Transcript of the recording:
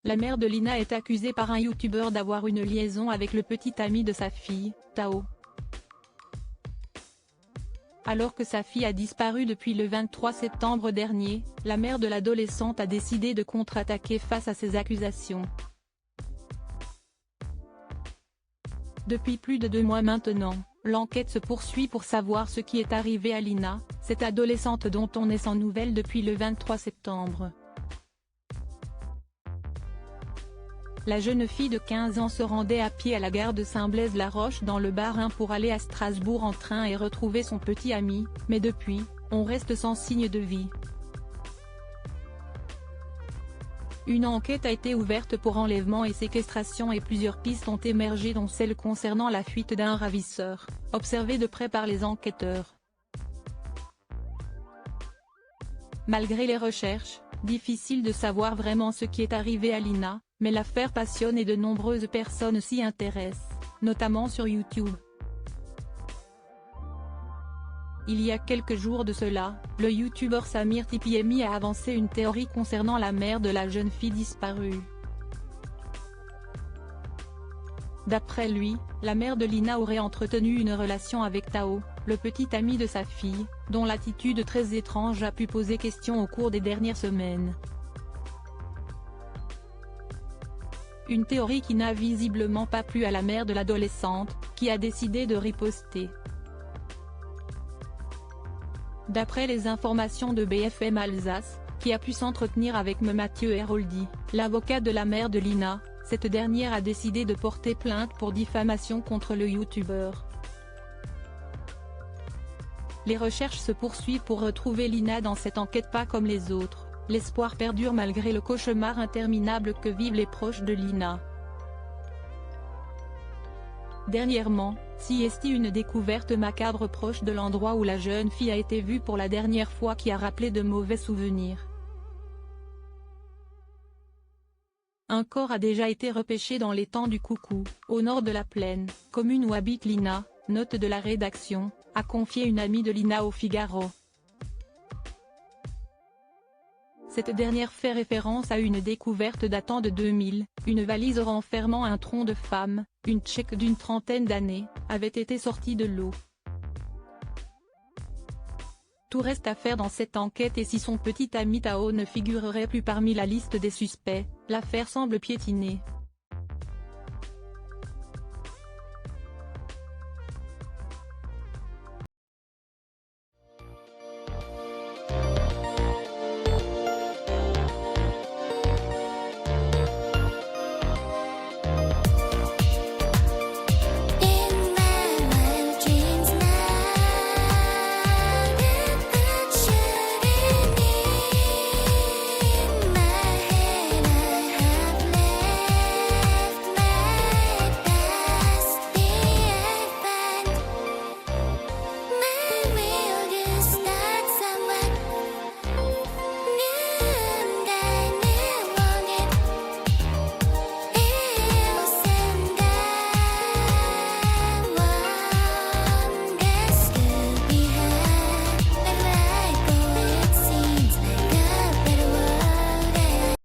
La mère de Lina est accusée par un youtubeur d'avoir une liaison avec le petit ami de sa fille, Tao. Alors que sa fille a disparu depuis le 23 septembre dernier, la mère de l'adolescente a décidé de contre-attaquer face à ces accusations. Depuis plus de 2 mois maintenant, l'enquête se poursuit pour savoir ce qui est arrivé à Lina, cette adolescente dont on est sans nouvelles depuis le 23 septembre. La jeune fille de 15 ans se rendait à pied à la gare de Saint-Blaise-la-Roche dans le Bas-Rhin pour aller à Strasbourg en train et retrouver son petit ami, mais depuis, on reste sans signe de vie. Une enquête a été ouverte pour enlèvement et séquestration et plusieurs pistes ont émergé dont celle concernant la fuite d'un ravisseur, observée de près par les enquêteurs. Malgré les recherches, difficile de savoir vraiment ce qui est arrivé à Lina, mais l'affaire passionne et de nombreuses personnes s'y intéressent, notamment sur YouTube. Il y a quelques jours de cela, le youtubeur Samir Tipiemi a avancé une théorie concernant la mère de la jeune fille disparue. D'après lui, la mère de Lina aurait entretenu une relation avec Tao, le petit ami de sa fille, dont l'attitude très étrange a pu poser question au cours des dernières semaines. Une théorie qui n'a visiblement pas plu à la mère de l'adolescente, qui a décidé de riposter. D'après les informations de BFM Alsace, qui a pu s'entretenir avec Mathieu Héroldi, l'avocat de la mère de Lina, cette dernière a décidé de porter plainte pour diffamation contre le youtubeur. Les recherches se poursuivent pour retrouver Lina dans cette enquête pas comme les autres. L'espoir perdure malgré le cauchemar interminable que vivent les proches de Lina. Dernièrement, s'y est une découverte macabre proche de l'endroit où la jeune fille a été vue pour la dernière fois qui a rappelé de mauvais souvenirs. Un corps a déjà été repêché dans l'étang du Coucou, au nord de la Plaine, commune où habite Lina, note de la rédaction, a confié une amie de Lina au Figaro. Cette dernière fait référence à une découverte datant de 2000, une valise renfermant un tronc de femme, une Tchèque d'une trentaine d'années, avait été sortie de l'eau. Tout reste à faire dans cette enquête et si son petit ami Tao ne figurerait plus parmi la liste des suspects, l'affaire semble piétiner.